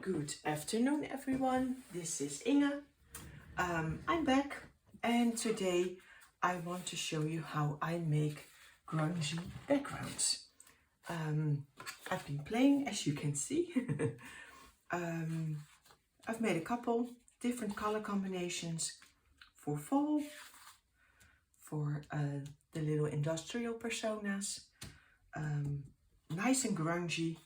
Good afternoon, everyone. This is Inge. I'm back, and today I want to show you how I make grungy backgrounds. I've been playing, as you can see. I've made a couple different color combinations for fall, for the little industrial personas. Nice and grungy.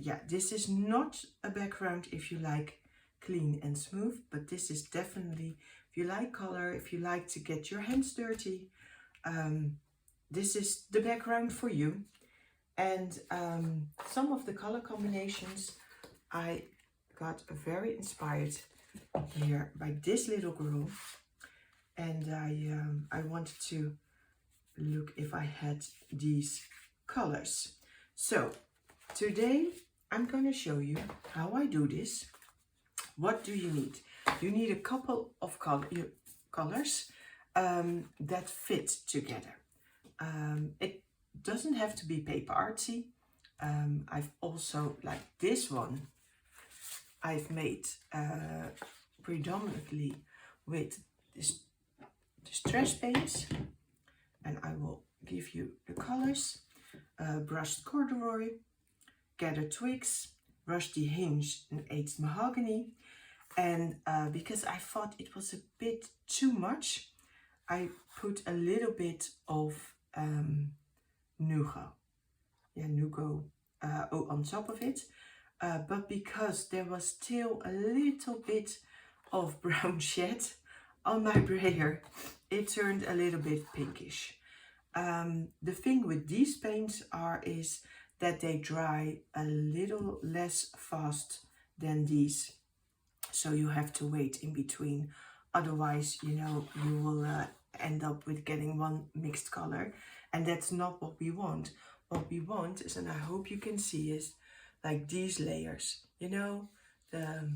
Yeah, this is not a background if you like clean and smooth, but this is definitely, if you like color, if you like to get your hands dirty, this is the background for you. And some of the color combinations I got very inspired here by this little girl, and I wanted to look if I had these colors. So today I'm going to show you how I do this. What do you need? You need a couple of colors that fit together. It doesn't have to be paper artsy. I've also, like this one, I've made predominantly with this distress paints, and I will give you the colors. Brushed corduroy, gathered twigs, rusty hinge, and aged mahogany. And because I thought it was a bit too much, I put a little bit of nougat on top of it. But because there was still a little bit of brown shed on my brayer, it turned a little bit pinkish. The thing with these paints is that they dry a little less fast than these, so you have to wait in between, otherwise you will end up with getting one mixed color, and that's not what we want. What we want is, and I hope you can see, is like these layers, the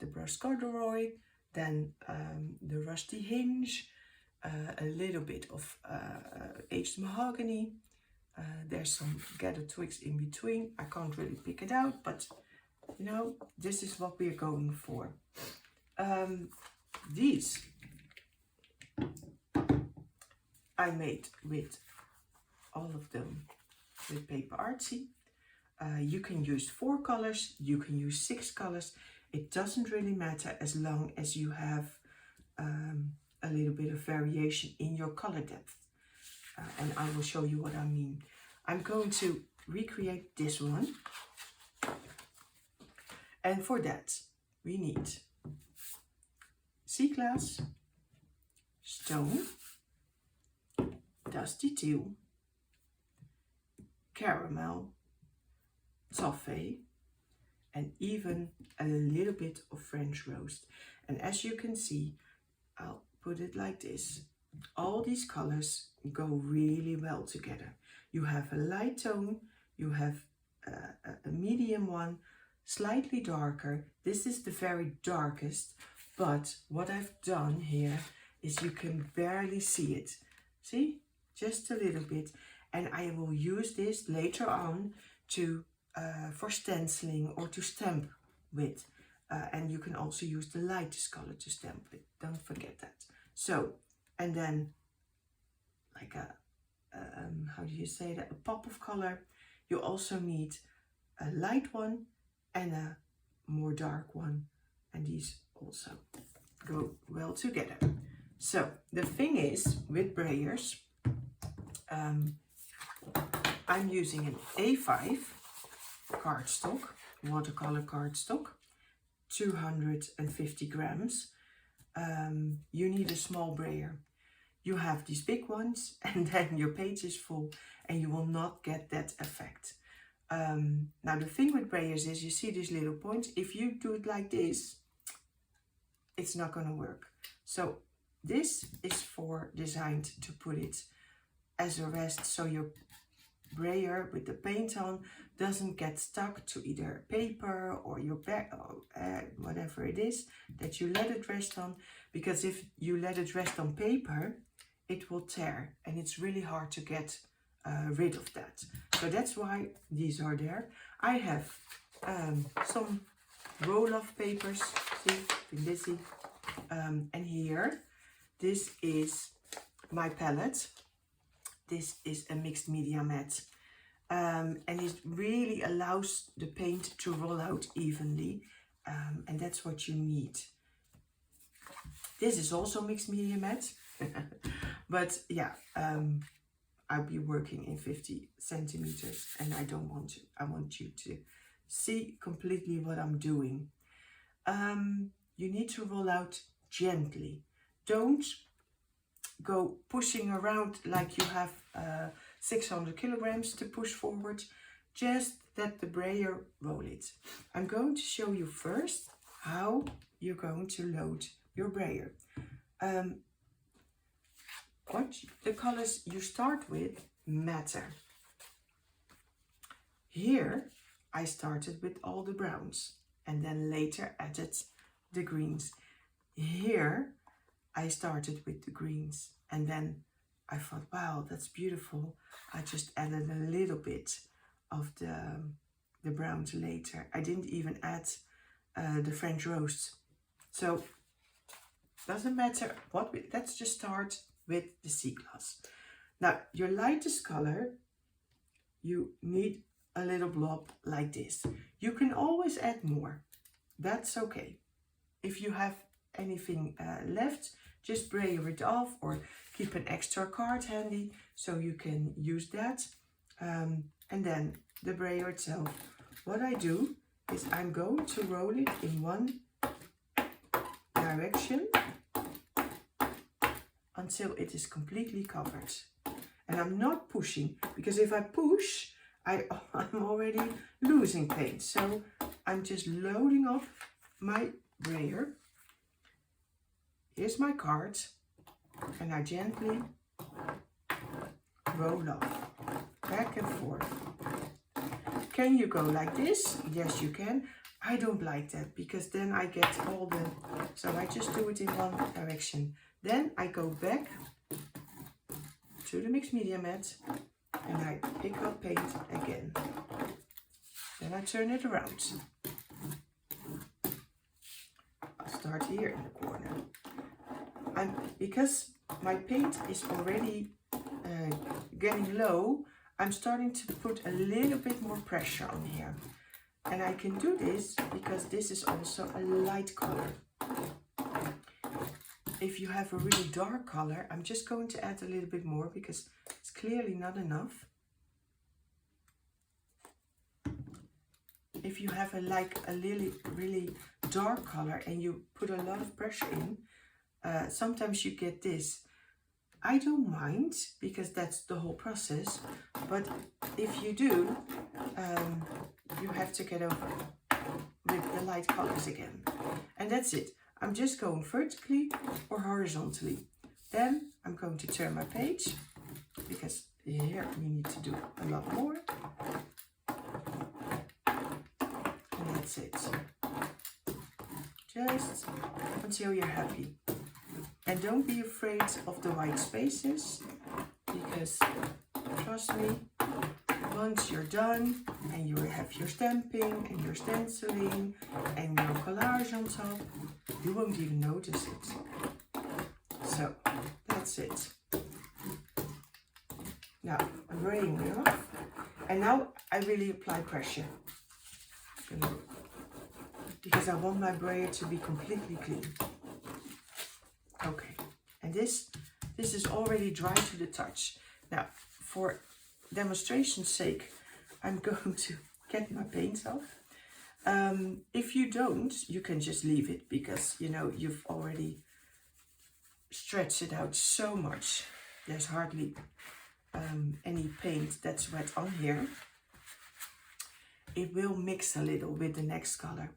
brushed corduroy, then the rusty hinge, a little bit of aged mahogany. There's some gathered twigs in between. I can't really pick it out, but this is what we're going for. These I made with all of them with Paperartsy. You can use 4 colors, you can use 6 colors. It doesn't really matter as long as you have a little bit of variation in your color depth. And I will show you what I mean. I'm going to recreate this one. And for that, we need sea glass, stone, dusty teal, caramel, toffee, and even a little bit of French roast. And as you can see, I'll put it like this. All these colors go really well together. You have a light tone, you have a medium one, slightly darker. This is the very darkest, but what I've done here is you can barely see it. See? Just a little bit. And I will use this later on to for stenciling or to stamp with. And you can also use the lightest color to stamp with. Don't forget that. So, and then like a, how do you say that? A pop of color. You also need a light one and a more dark one. And these also go well together. So, the thing is, with Brayers, I'm using an A5 cardstock, watercolor cardstock, 250 grams. You need a small brayer. You have these big ones, and then your page is full, and you will not get that effect. Now the thing with brayers is, you see these little points. If you do it like this, it's not going to work. So this is designed to put it as a rest, so your brayer with the paint on doesn't get stuck to either paper or your back, whatever it is that you let it rest on. Because if you let it rest on paper, it will tear, and it's really hard to get rid of that. So that's why these are there. I have some roll-off papers. See, been busy. And here, this is my palette. This is a mixed media matte. And it really allows the paint to roll out evenly. And that's what you need. This is also mixed media matte. But yeah, I'll be working in 50 centimeters and I don't want to. I want you to see completely what I'm doing. You need to roll out gently. Don't go pushing around like you have 600 kilograms to push forward. Just let the brayer roll it. I'm going to show you first how you're going to load your brayer. What the colors you start with matter. Here I started with all the browns and then later added the greens. Here I started with the greens and then I thought, wow, that's beautiful. I just added a little bit of the browns later. I didn't even add the French rose. So doesn't matter what let's just start with the sea glass. Now your lightest color, you need a little blob like this. You can always add more. That's okay. If you have anything left, just brayer it off or keep an extra card handy so you can use that. And then the brayer itself. What I do is I'm going to roll it in one direction until it is completely covered. And I'm not pushing, because if I push, I'm already losing paint. So I'm just loading up my brayer. Here's my card, and I gently roll off, back and forth. Can you go like this? Yes, you can. I don't like that, because then I get all the, so I just do it in one direction. Then I go back to the mixed media matte and I pick up paint again. Then I turn it around. I'll start here in the corner. And because my paint is already getting low, I'm starting to put a little bit more pressure on here. And I can do this because this is also a light color. If you have a really dark color, I'm just going to add a little bit more because it's clearly not enough. If you have a really dark color and you put a lot of pressure in, sometimes you get this. I don't mind because that's the whole process, but if you do, you have to get over with the light colors again. And that's it. I'm just going vertically or horizontally. Then I'm going to turn my page because here we need to do a lot more. And that's it. Just until you're happy. And don't be afraid of the white spaces, because trust me, once you're done and you have your stamping and your stenciling and your collage on top, you won't even notice it. So that's it. Now I'm braying it off, and now I really apply pressure because I want my brayer to be completely clean. Okay, and this is already dry to the touch. Now, for demonstration's sake, I'm going to get my paint off. If you don't, you can just leave it because, you know, you've already stretched it out so much. There's hardly any paint that's wet on here. It will mix a little with the next color.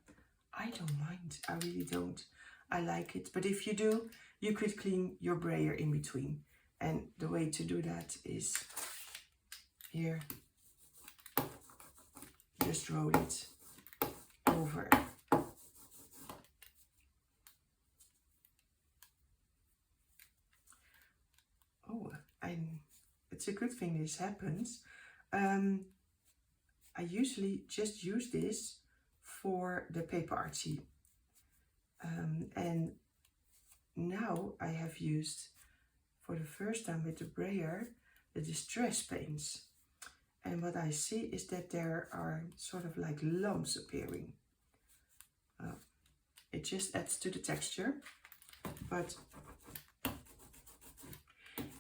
I don't mind, I really don't. I like it, but if you do, you could clean your brayer in between. And the way to do that is here. Just roll it over. Oh, it's a good thing this happens. I usually just use this for the Paperartsy. And now I have used for the first time with the Brayer the distress paints. And what I see is that there are sort of like lumps appearing. It just adds to the texture. But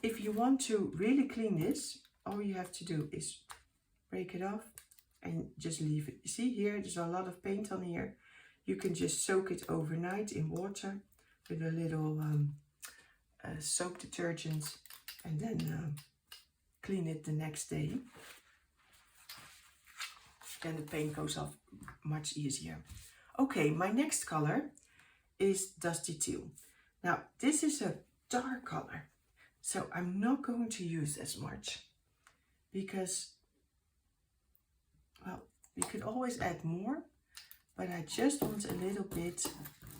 if you want to really clean this, all you have to do is break it off and just leave it. You see here, there's a lot of paint on here. You can just soak it overnight in water with a little soap detergent and then clean it the next day. Then the paint goes off much easier. Okay, my next color is Dusty Teal. Now, this is a dark color, so I'm not going to use as much because, well, we could always add more, but I just want a little bit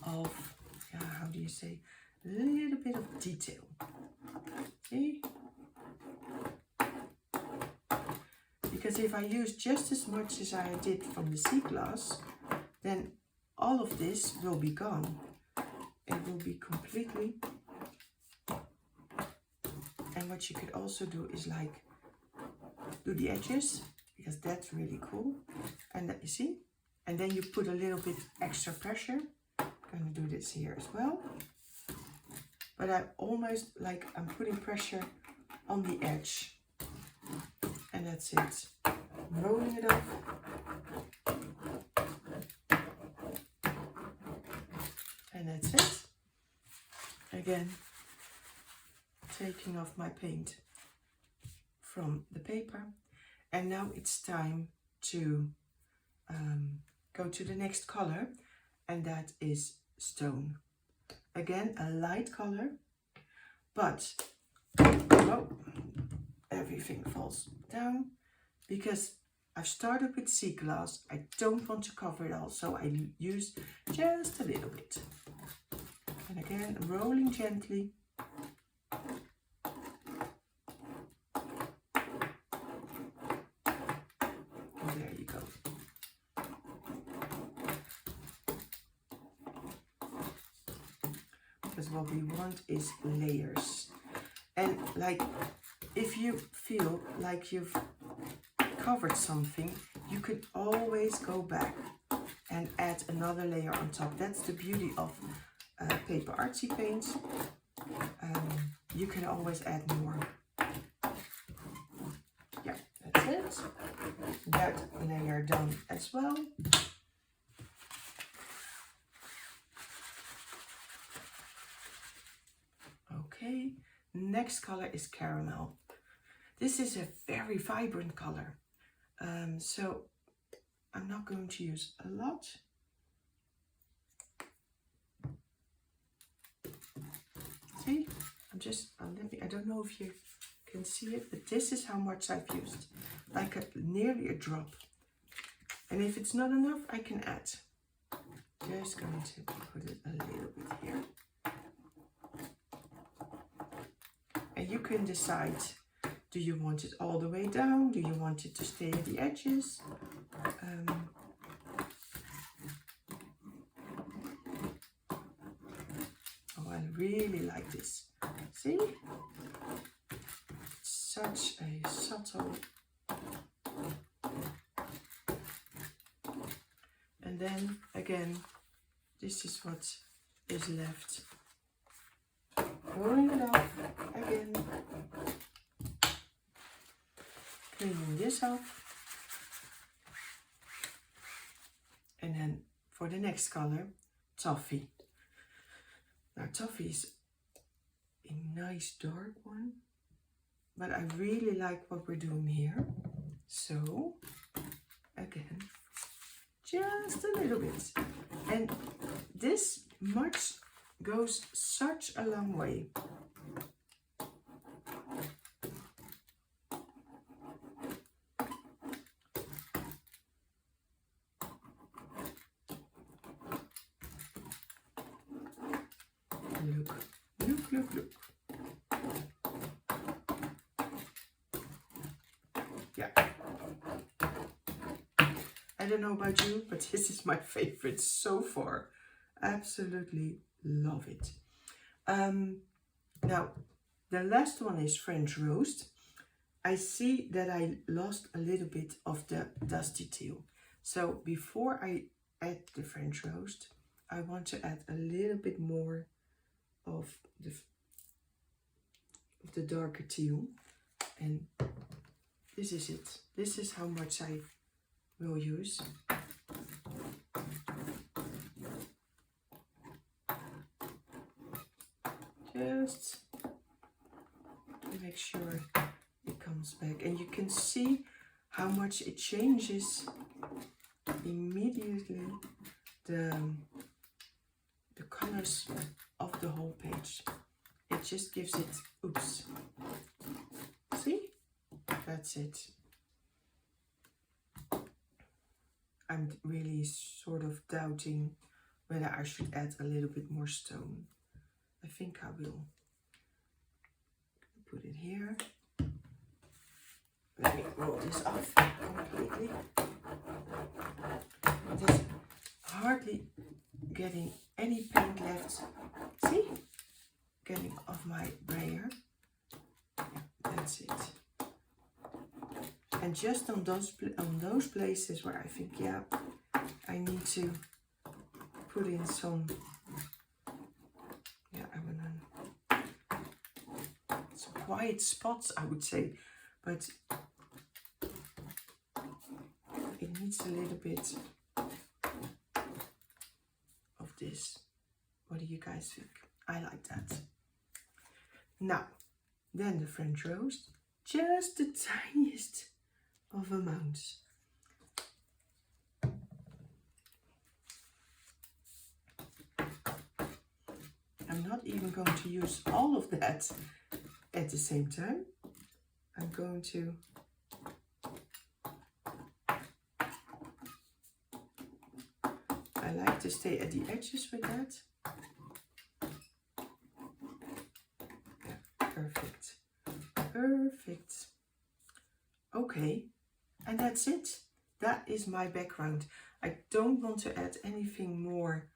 of, how do you say, a little bit of detail. See? Because if I use just as much as I did from the sea glass, then all of this will be gone. It will be completely. And what you could also do is like do the edges, because that's really cool. And that you see, and then you put a little bit extra pressure. I'm gonna do this here as well. But I almost like I'm putting pressure on the edge. And that's it. Rolling it off. And that's it. Again, taking off my paint from the paper. And now it's time to go to the next color, and that is Stone. Again, a light color, but oh, everything falls down because I've started with sea glass. I don't want to cover it all, so I use just a little bit. And again, rolling gently. And there you go. Because what we want is layers. And like, if you feel like you've covered something, you could always go back and add another layer on top. That's the beauty of Paperartsy paints. You can always add more. Yeah, that's it. That layer done as well. Okay, next color is Caramel. This is a very vibrant color. So I'm not going to use a lot. See, I don't know if you can see it, but this is how much I've used. Like nearly a drop. And if it's not enough, I can add. Just going to put it a little bit here. And you can decide, do you want it all the way down? Do you want it to stay at the edges? Oh, I really like this. See? Such a subtle. And then again, this is what is left. Rolling it off again. Cleaning this off. And then for the next color, Toffee. Now Toffee is a nice dark one, but I really like what we're doing here. So again, just a little bit. And this much goes such a long way. Look, look, look, look. Yeah. I don't know about you, but this is my favorite so far. Absolutely love it. Now, the last one is French Roast. I see that I lost a little bit of the dusty teal. So before I add the French Roast, I want to add a little bit more of the darker teal. And this is it. This is how much I will use. Just to make sure it comes back, and you can see how much it changes immediately the colors of the whole page. It just gives it, oops, see, that's it. I'm really sort of doubting whether I should add a little bit more stone. I think I will put it here. Let me roll this off completely. There's hardly getting any paint left. See? Getting off my brayer. That's it. And just on those places where I think, yeah, I need to put in some, yeah, some quiet spots, I would say, but it needs a little bit of this. What do you guys think? I like that. Now, then the French Roast, just the tiniest of amounts. I'm not even going to use all of that at the same time. I'm going to I like to stay at the edges with that. Yeah, perfect. Perfect. Okay, and that's it. That is my background. I don't want to add anything more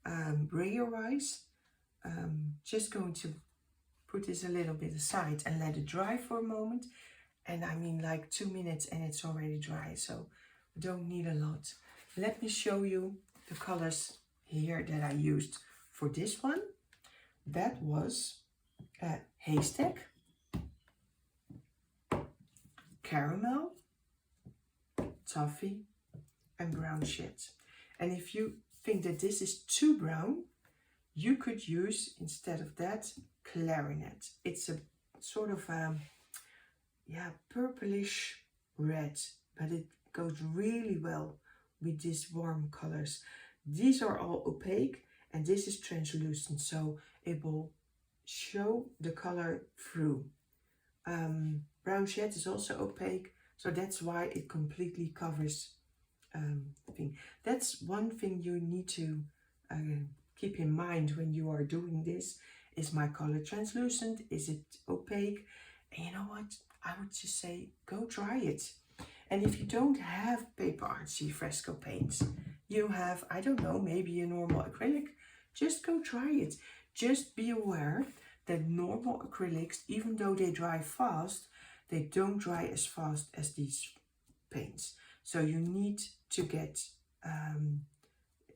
Brayer-wise. Just going to put this a little bit aside and let it dry for a moment. And I mean like 2 minutes and it's already dry, so we don't need a lot. Let me show you the colors here that I used for this one. That was Haystack, Caramel, Toffee, and Brown Shed. And if you think that this is too brown, you could use, instead of that, Clarinet. It's a sort of purplish red, but it goes really well with these warm colors. These are all opaque and this is translucent, so it will show the color through. Brown Shed is also opaque, so that's why it completely covers the thing. That's one thing you need to keep in mind when you are doing this. Is my color translucent? Is it opaque? And you know what? I would just say, go try it. And if you don't have Paperartsy Fresco paints, you have, I don't know, maybe a normal acrylic, just go try it. Just be aware that normal acrylics, even though they dry fast, they don't dry as fast as these paints. So you need to get,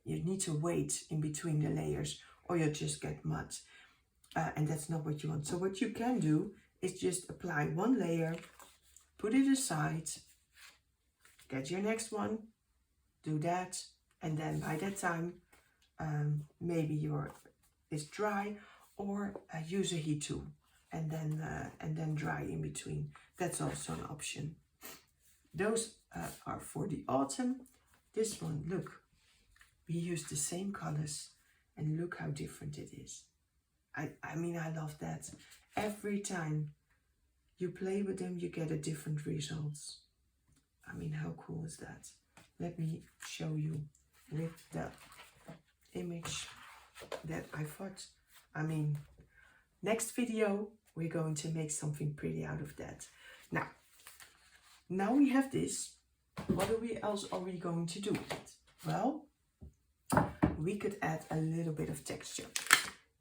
you need to wait in between the layers or you'll just get mud. And that's not what you want. So what you can do is just apply one layer, put it aside, get your next one, do that, and then by that time, maybe it's dry, or use a heat tool and then dry in between. That's also an option. Those are for the autumn. This one, look, we use the same colors, and look how different it is. I mean, I love that. Every time you play with them, you get a different results. I mean, how cool is that? Let me show you with the image that I thought. I mean, next video, we're going to make something pretty out of that. Now we have this. what else are we going to do with it? Well, we could add a little bit of texture.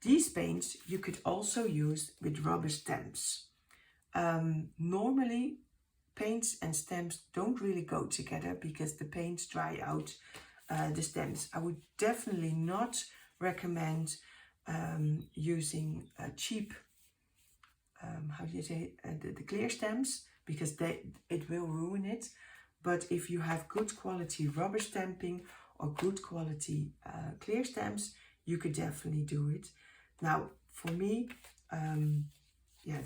These paints you could also use with rubber stamps. Normally, paints and stamps don't really go together because the paints dry out the stamps. I would definitely not recommend using cheap, how do you say, the clear stamps, because it will ruin it. But if you have good quality rubber stamping or good quality clear stamps, you could definitely do it. Now, for me, yeah,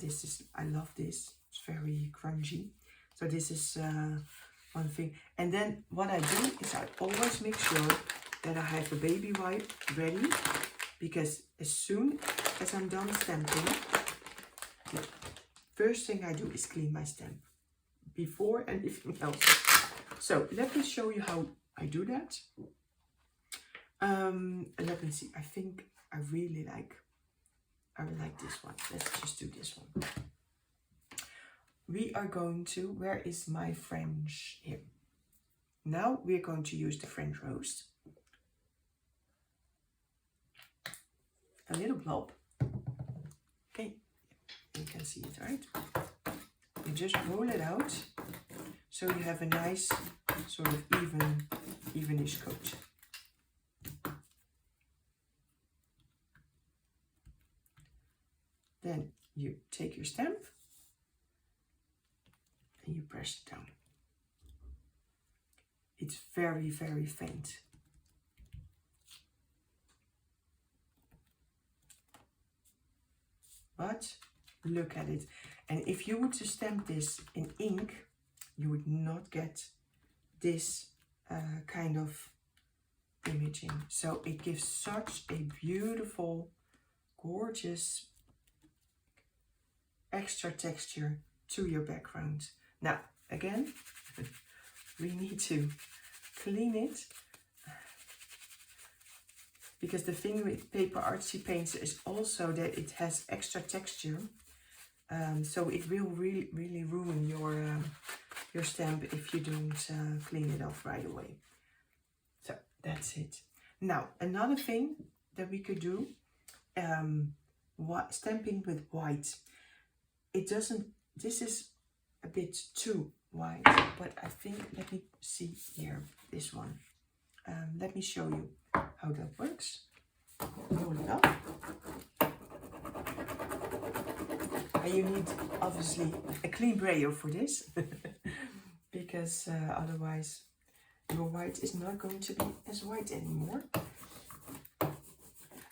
I love this. It's very grungy. So this is one thing. And then what I do is I always make sure that I have a baby wipe ready, because as soon as I'm done stamping, the first thing I do is clean my stamp before anything else. So let me show you how I do that. Let me see. I think I really like this one. Let's just do this one. We are going to, where is my French? Here. Now we're going to use the French rose. A little blob. Okay, you can see it, right? You just roll it out so you have a nice sort of evenish coat. Then you take your stamp and you press it down. It's very, very faint. But look at it. And if you were to stamp this in ink, you would not get this kind of imaging. So it gives such a beautiful, gorgeous, extra texture to your background. Now, again, we need to clean it, because the thing with Paperartsy paints is also that it has extra texture. So it will really ruin your stamp if you don't clean it off right away. So that's it. Now, another thing that we could do, stamping with white. It doesn't, this is a bit too white, but I think, let me see here, this one. Let me show you how that works. Roll it up. And you need, obviously, a clean brayer for this, because otherwise your white is not going to be as white anymore.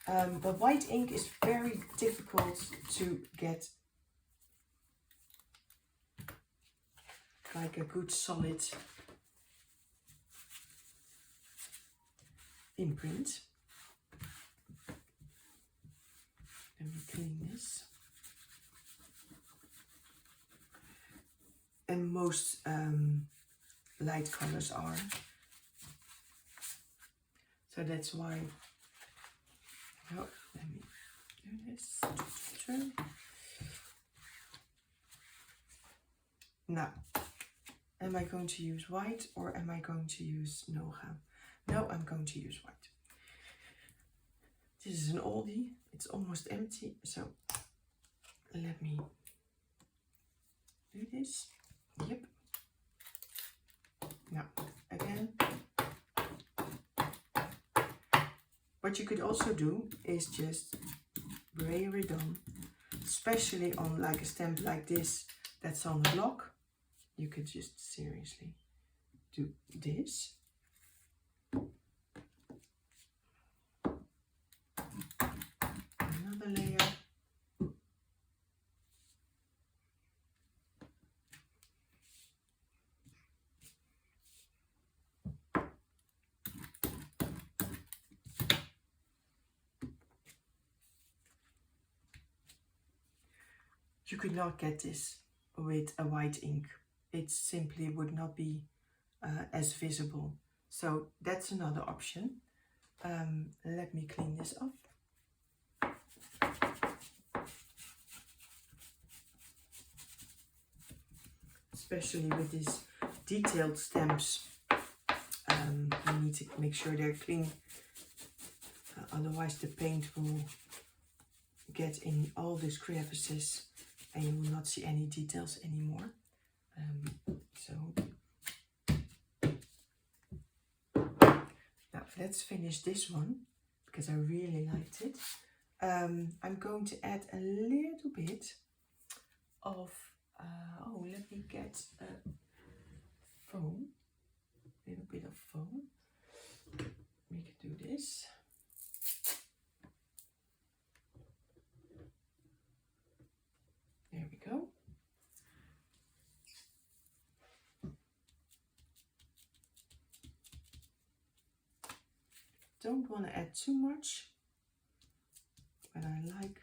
But white ink is very difficult to get like a good solid imprint. Let me clean this. And most light colors are. So that's why. Oh, let me do this. Now, am I going to use white or am I going to use Noga? No, I'm going to use white. This is an oldie. It's almost empty. So let me do this. Yep. Now, again, what you could also do is just brayer it on, especially on like a stamp like this that's on a block. You could just seriously do this. Another layer. You could not get this with a white ink. It simply would not be as visible. So that's another option. Let me clean this off. Especially with this detailed stamps, you need to make sure they're clean. Otherwise the paint will get in all these crevices and you will not see any details anymore. So now let's finish this one because I really liked it. I'm going to add a little bit of, oh, let me get foam, a little bit of foam. We can do this. There we go. Don't want to add too much, but I like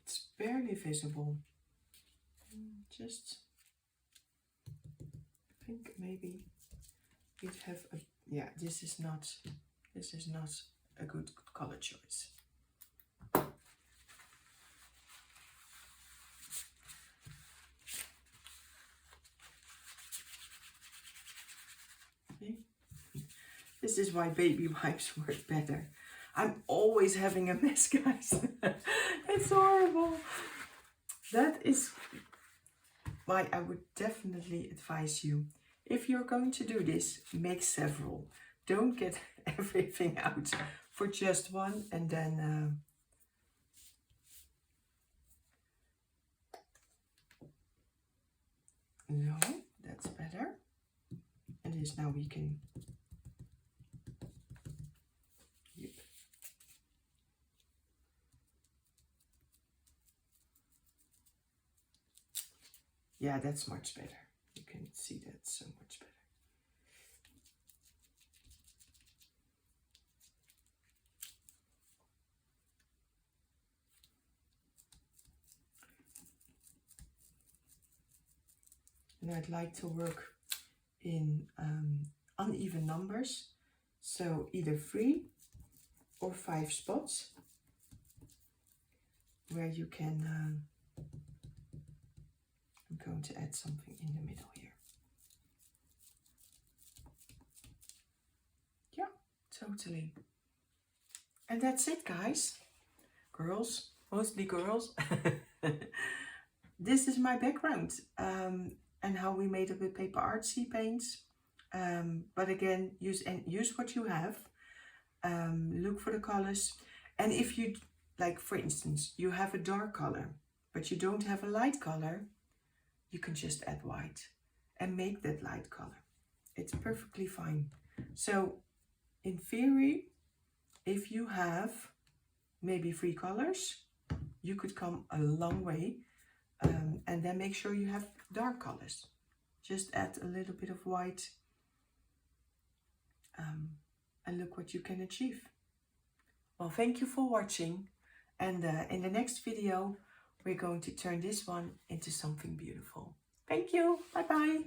it's barely visible. Just I think maybe you'd have a, yeah, this is not a good color choice. Okay. This is why baby wipes work better. I'm always having a mess, guys. It's horrible. That is why I would definitely advise you, if you're going to do this, make several. Don't get everything out for just one and then no, that's better. And this now we can, yep. Yeah, that's much better. You can see that so much better. And I'd like to work in uneven numbers, so either 3 or 5 spots where you can, I'm going to add something in the middle here. Yeah, totally. And that's it, guys. Girls, mostly girls. This is my background. And how we made it with Paperartsy paints. But again, use what you have. Look for the colors. And if you, like for instance, you have a dark color, but you don't have a light color, you can just add white and make that light color. It's perfectly fine. So in theory, if you have maybe 3 colors, you could come a long way. And then make sure you have dark colors. Just add a little bit of white and look what you can achieve. Well, thank you for watching, and in the next video we're going to turn this one into something beautiful. Thank you. Bye bye.